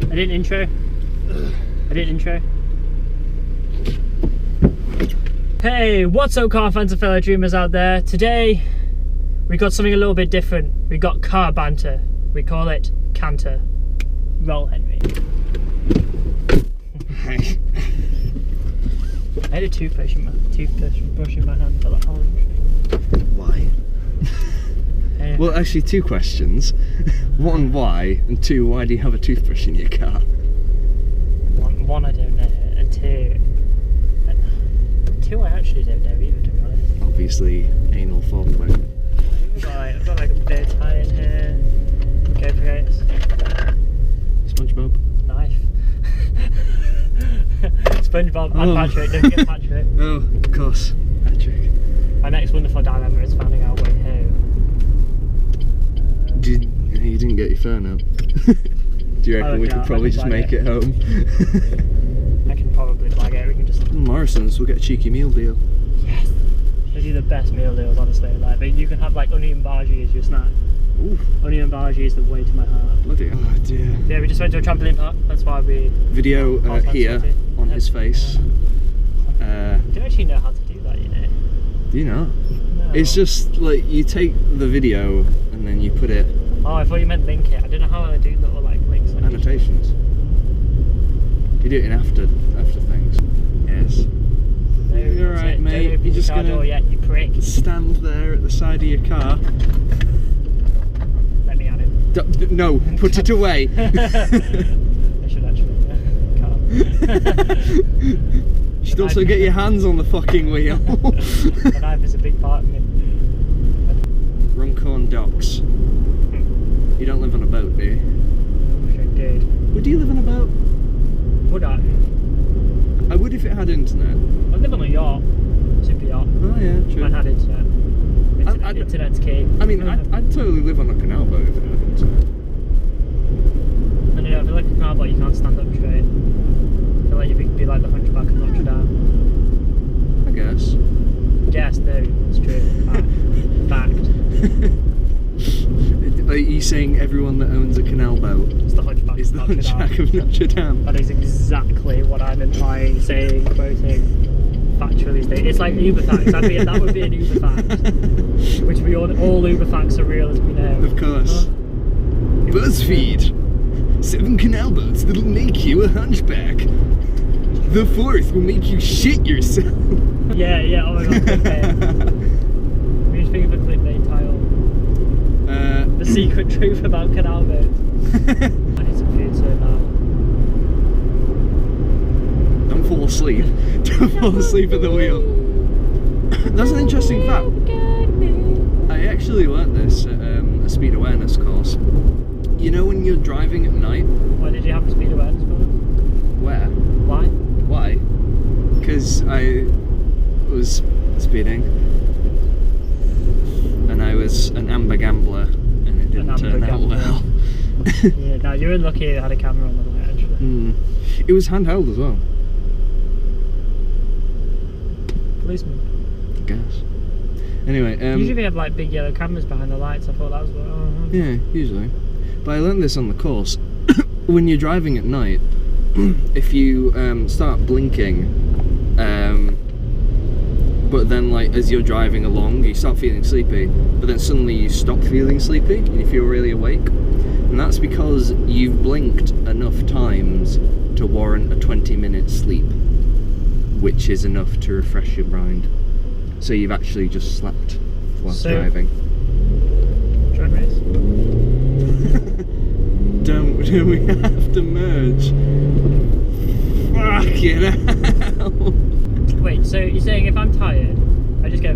I didn't intro. Hey, what's up, car fans and fellow dreamers out there? Today, we got something a little bit different. We got car banter. We call it canter. Roll, Henry. I had a toothbrush in my hand for that orange. Why? Well, actually, two questions. One, why? And two, why do you have a toothbrush in your car? One, I don't know. And two, I actually don't know either, to be honest. Obviously, anal foreplay. I've got like a bow tie in here. Go for it. SpongeBob. Knife. SpongeBob and Patrick. Don't forget Patrick. Oh, of course. Patrick. My next wonderful dilemma is finding our way home. You didn't get your phone out. Do you reckon we could probably just make it home? I can probably flag it. We can just. Morrison's, we'll get a cheeky meal deal. Yes. They do the best meal deals, honestly. Like, you can have like onion bhaji as your snack. Ooh. Onion bhaji is the way to my heart. Bloody oh dear. Yeah, we just went to a trampoline park. That's why we. Video here on his face. You don't actually know how to do that, you know. Do you know? No. It's just like you take the video and then you put it. Oh, I thought you meant link it. I don't know how I do little like links. Like annotations. You do it in after things. Yes. No, you're right, mate. You're just gonna yet, you prick. stand there at the side of your car. Let me at him. No, put it away. I should actually. Can't. You should also get your hands on the fucking wheel. The knife is a big part of me. Runcorn docks. You don't live on a boat, do you? I wish I did. Would you live on a boat? Would I? I would if it had internet. I'd live on a yacht. Super yacht. Oh yeah, true. Mine had internet. Internet's key. I mean, I'd totally live on a canal boat if it had internet. I don't know, I feel like a canal boat you can't stand up straight. I feel like you'd be like the Hunchback of Notre Dame. I guess. Yes, no, it's true. Fact. Are you saying everyone that owns a canal boat is the Hunchback of Notre Dame? That is exactly what I'm implying, saying, quoting, factually stated. It's like Uber facts. That would be an Uber fact. Which all Uber facts are real, as we know. Of course. BuzzFeed. 7 canal boats that'll make you a hunchback. The 4th will make you shit yourself. Yeah, oh my god, clickbait. We just think of a clickbait title. The secret truth about canal boats. I need some food so now. Don't fall asleep. Don't fall asleep at the wheel. That's an interesting fact. I actually learnt this at a speed awareness course. You know when you're driving at night? Why did you have a speed awareness course? Where? Why? Because I was speeding and I was an amber gambler and it didn't turn out well. Yeah, no, you were lucky you had a camera on the way actually. It was handheld as well. Policeman. I guess. Anyway, usually they have like big yellow cameras behind the lights. I thought that was what. Yeah, usually. But I learned this on the course. When you're driving at night, if you start blinking, but then like as you're driving along, you start feeling sleepy, but then suddenly you stop feeling sleepy and you feel really awake, and that's because you've blinked enough times to warrant a 20-minute sleep, which is enough to refresh your mind. So you've actually just slept whilst driving. Drag race. Don't we have to merge? Fucking hell. Wait, so you're saying if I'm tired, I just go.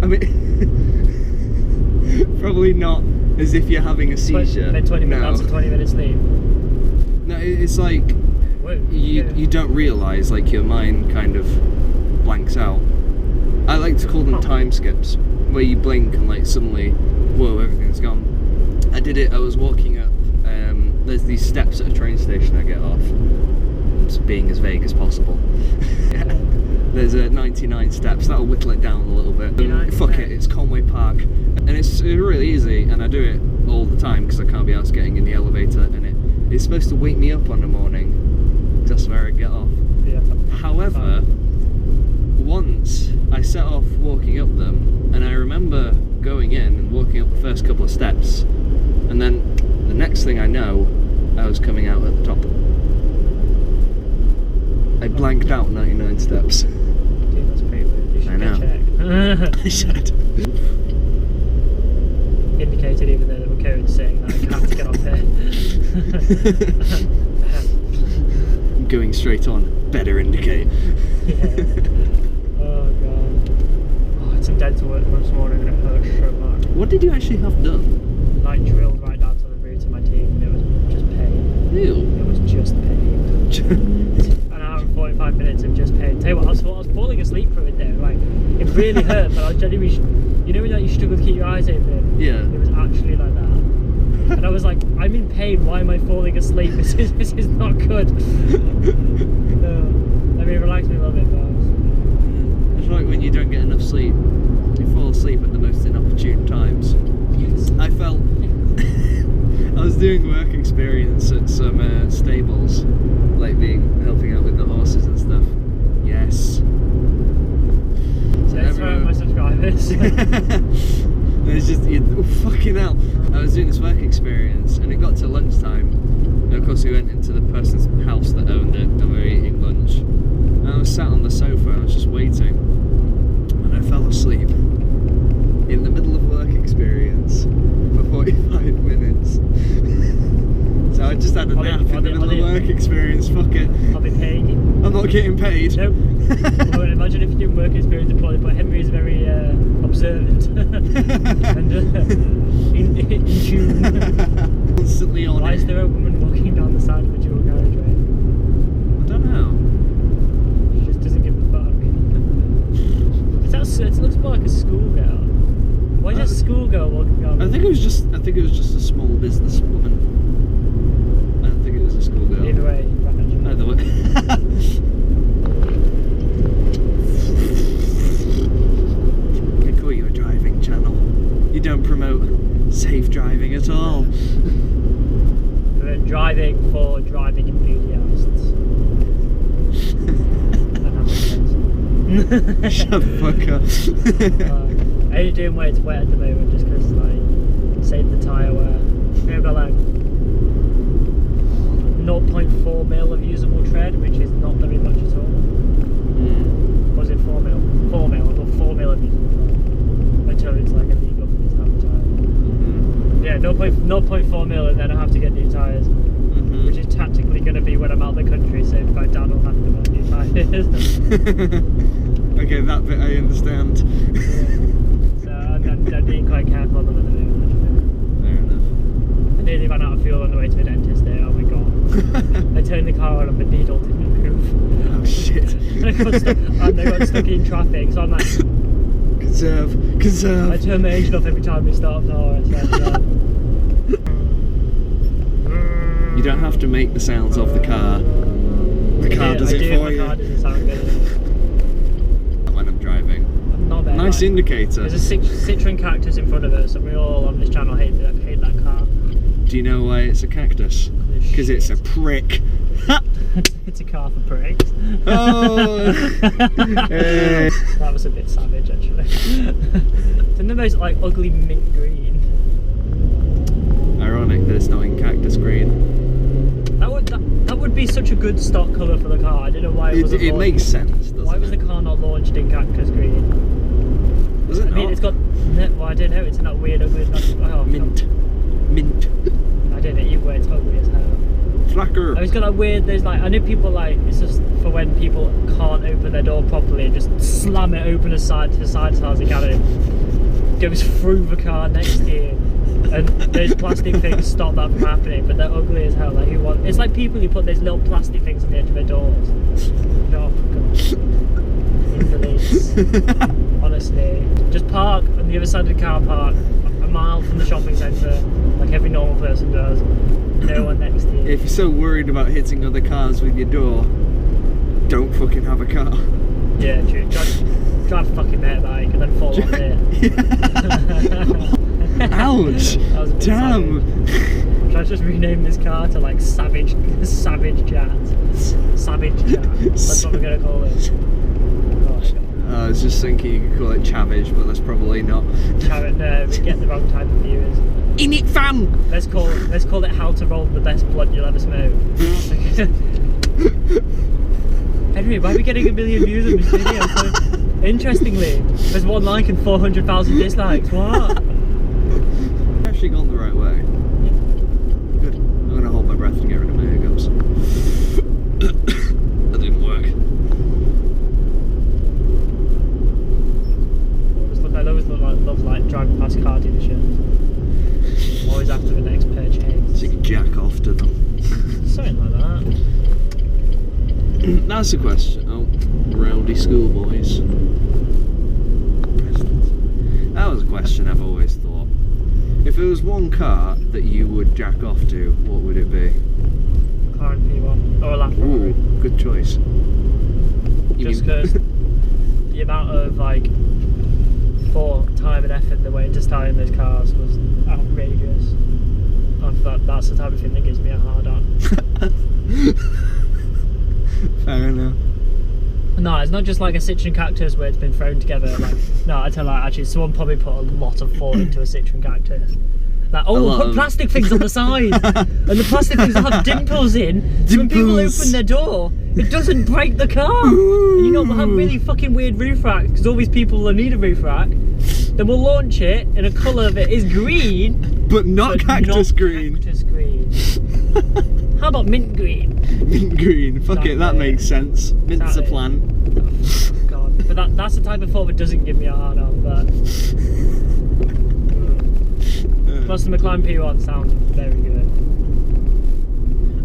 I mean, probably not as if you're having a seizure. Then 20 minutes, that's a 20-minute sleep. No, it's like you don't realise, like your mind kind of blanks out. I like to call them time skips, where you blink and like suddenly, whoa, everything's gone. I did it, I was walking up, there's these steps at a train station I get off. I'm just being as vague as possible. Yeah. There's 99 steps, that'll whittle it down a little bit. Fuck it, it's Conway Park. And it's really easy, and I do it all the time because I can't be asked getting in the elevator, and it's supposed to wake me up on the morning. That's where I get off. Yeah. However, once I set off walking up them, and I remember going in and walking up the first couple of steps, and then the next thing I know, I was coming out at the top. I blanked out 99 steps. Dude, that's pretty weird. You should I know. check. I should. Indicated even though there were codes saying that I have to get off here. Going straight on. Better indicate. Yeah. Oh god. Oh, it's a dental work this morning and it hurts so much. What did you actually have done? Like drilled right down to the root of my teeth and it was just pain. Ew. It was just pain. An hour and 45 minutes of just pain. Tell you what, I was falling asleep from it there. Like, it really hurt, but I was genuinely, you know when like, you struggle to keep your eyes open? Yeah. It was actually like that. And I was like, I'm in pain, why am I falling asleep? This is not good. I mean, relax me a little bit, but It's like when you don't get enough sleep. You fall asleep at the most inopportune times. yes. I felt... I was doing work experience at some stables, like helping out with the horses and stuff. Yes. So that's where my subscribers. It's just, fucking hell. I was doing this work experience and it got to lunchtime. And of course we went into the person's house that owned it and we were eating lunch. And I was sat on the sofa and I was just waiting. And I fell asleep in the middle of work experience for 45 minutes. So I just had a nap in the middle of work experience, fuck it. I'll be paying you. I'm not getting paid. Nope. Well, imagine if you do work experience deployed, but Henry is very observant and in tune. Constantly on Why it. is there a woman walking down the side of a dual carriageway? I don't know. She just doesn't give a fuck. It looks more like a schoolgirl. Why is a schoolgirl walking down? I think it was just a small business woman. I don't think it was a schoolgirl. Either way, Either way. They call you a driving channel. You don't promote safe driving at all. We're driving for driving enthusiasts. Shut the fuck up. I ain't doing where it's wet at the moment just because like save the tyre wear. We've got like 0.4 mil of usable tread, which is not very much at all. Was it 4 mil? 4 mil. I got 4 mil of usable tread until it's like illegal for me to have a tyre. Yeah, 0.4 mil, and then I have to get new tyres, which is tactically going to be when I'm out of the country, so if I down, I'll have to buy new tyres. Okay, that bit I understand. So I'm being quite careful on them at the moment. Fair enough. I nearly ran out of fuel on the way to the dentist there, oh my god. I turned the car on and the needle didn't move. Oh shit. And I got stuck in traffic, so I'm like... Conserve. I turn my engine off every time we start off. You don't have to make the sounds of the car. The car does it for you. My car doesn't sound good. When I'm driving. Not bad. Nice indicator. There's a Citroen Cactus in front of us, and we all on this channel hate that car. Do you know why it's a cactus? Because it's a prick. It's a car for pricks. Oh! That was a bit savage, actually. It's in the most like ugly mint green. Ironic that it's not in cactus green. That would be such a good stock colour for the car. I don't know why it wasn't. It makes sense, doesn't it? Why was the car not launched in cactus green? Was it I mean, it's got. Well, I don't know. It's in that weird ugly. Mint. Mint. I don't know. Either way, it's ugly as hell. Flacker. Oh, it's got that weird. There's like I know people like it's just for when people can't open their door properly and just slam it open as side to side as hard as they can. And it goes through the car next to you. And those plastic things stop that from happening, but they're ugly as hell. Like who want? It's like people who put those little plastic things on the edge of their doors. No, God. Infelice. Honestly, just park on the other side of the car park, a mile from the shopping centre, like every normal person does. No one next to you. If you're so worried about hitting other cars with your door, don't fucking have a car. Yeah, true. Drive a fucking motorbike and then fall on it. Ouch! That was a bit Damn! Should I just rename this car to like Savage Jet? Savage Jet. That's what we're gonna call it. Gosh. I was just thinking you could call it Chavage, but that's probably not. Chavage, no, we get the wrong type of viewers. In it, fam! Let's call it How to Roll the Best Blunt You'll Ever Smoke. Henry, why are we getting 1 million views on this video? So, interestingly, there's 1 like and 400,000 dislikes. What? I've actually gone the right way. Good. I'm gonna hold my breath to get rid of my hiccups. That didn't work. I always love like driving past car dealerships. Always after the next purchase. So you can jack off to them. Something like that. That's the question. Oh, rowdy schoolboys. That was a question I've always thought. If there was one car that you would jack off to, what would it be? McLaren P1 or a Lamborghini. Ooh, good choice. Just because the amount of like thought, time and effort that went into styling those cars was outrageous. I thought that's the type of thing that gives me a hard on. Fair enough. No, it's not just like a Citroen Cactus where it's been thrown together. Like, no, I tell you, like, actually, someone probably put a lot of thought into a Citroen Cactus. Like, oh, we'll put plastic things on the side, and the plastic things have dimples in, so when people open their door, it doesn't break the car. And you know, we'll have really fucking weird roof racks, because all these people will need a roof rack. Then we'll launch it, and the colour of it is green. But not cactus green. Cactus green. How about mint green? Mint green, fuck it, that makes sense. Mint's a plan. Oh, God. But that's the type of thought that doesn't give me a hard on, but... Plus the McLaren P1 sounds very good.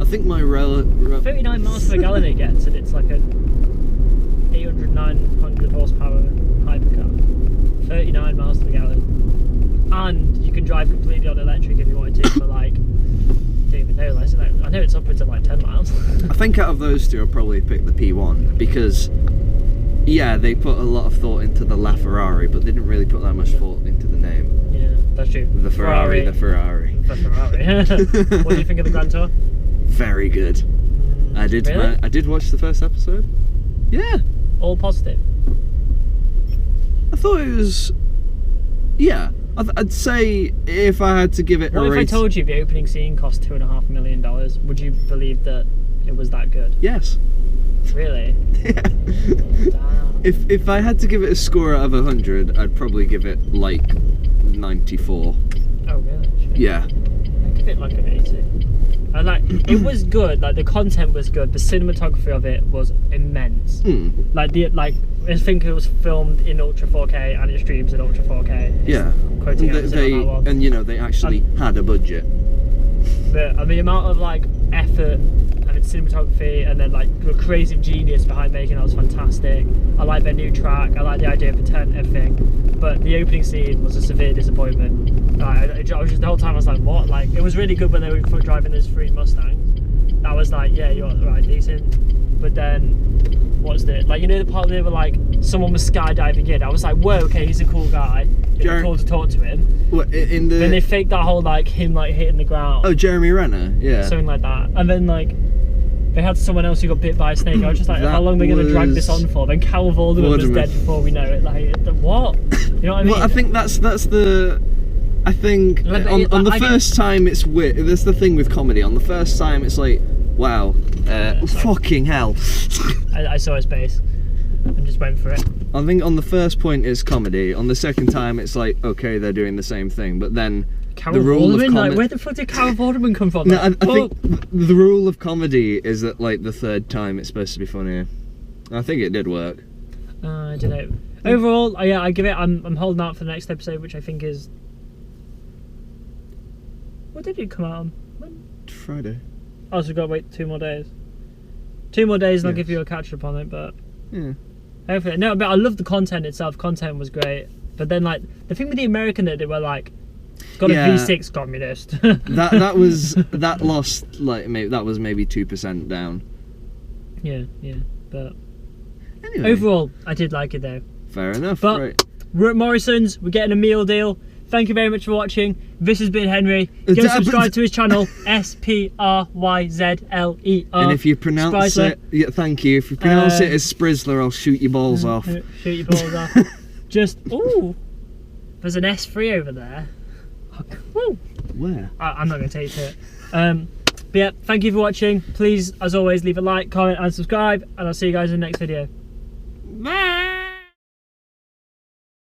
I think my 39 miles per gallon it gets, and it's like a 800, 900 horsepower hypercar. 39 miles per gallon. And you can drive completely on electric if you wanted to for like... I don't even know, I know it's upwards of like 10 miles. I think out of those two I'll probably pick the P1 because yeah, they put a lot of thought into the LaFerrari, but they didn't really put that much thought into the name. Yeah, that's true. The Ferrari. The Ferrari. What do you think of the Grand Tour? Very good. I did. Really? I did watch the first episode. Yeah. All positive. I thought it was. Yeah. I'd say if I had to give it a rate. What if I told you the opening scene cost $2.5 million? Would you believe that it was that good? Yes. Really? Yeah. Damn. If I had to give it a score out of 100, I'd probably give it like 94. Oh really? Sure. Yeah. I'd give it like an 80. And like, it was good. Like the content was good. The cinematography of it was immense. I think it was filmed in Ultra 4K and it streams in Ultra 4K. Yeah. Quoting on that one. And you know they actually had a budget. The amount of like effort and cinematography and then like the creative genius behind making that was fantastic. I like their new track. I like the idea of the tent, everything. But the opening scene was a severe disappointment. I was just the whole time I was like, what? Like it was really good when they were driving those 3 Mustangs. That was like, yeah, you're right, decent. But then what's it? Like, you know the part where they were like, someone was skydiving in. I was like, whoa, okay, he's a cool guy. It was cool to talk to him. What, in the... Then they faked that whole like him like hitting the ground. Oh, Jeremy Renner, yeah. Something like that. And then like they had someone else who got bit by a snake. I was just like, how long are they going to drag this on for? Then Carol Vorderman was dead before we know it. Like, what? You know what I mean? Well, I think that's the... I think on the first time it's weird. That's the thing with comedy. On the first time it's like, wow, fucking hell. I saw his face and just went for it. I think on the first point is comedy. On the second time it's like, okay, they're doing the same thing. But then Carol Vorderman? Like, where the fuck did Carol Vorderman come from? No, I think the rule of comedy is that like the third time it's supposed to be funnier. I think it did work. I don't know. Overall, yeah, I give it. I'm holding out for the next episode, which I think is. What did it come out on? When? Friday. Oh, so we've got to wait 2 more days. 2 more days and I'll give you a catch up on it, but... Yeah. Hopefully. No, but I love the content itself. Content was great. But then, like, the thing with the American that they were like, got a V6 communist. that lost, like, that was maybe 2% down. Yeah, but... Anyway. Overall, I did like it though. Fair enough, but right. We're at Morrison's, we're getting a meal deal. thank you very much for watching. This has been Henry. Go subscribe to his channel, Spryzler. And if you pronounce Spryzler. it, thank you. If you pronounce it as Spryzler, I'll shoot your balls off. Shoot your balls off. Just, ooh, there's an S3 over there. Ooh. Where? I'm not going to take to it. But yeah, thank you for watching. Please, as always, leave a like, comment and subscribe, and I'll see you guys in the next video. Bye!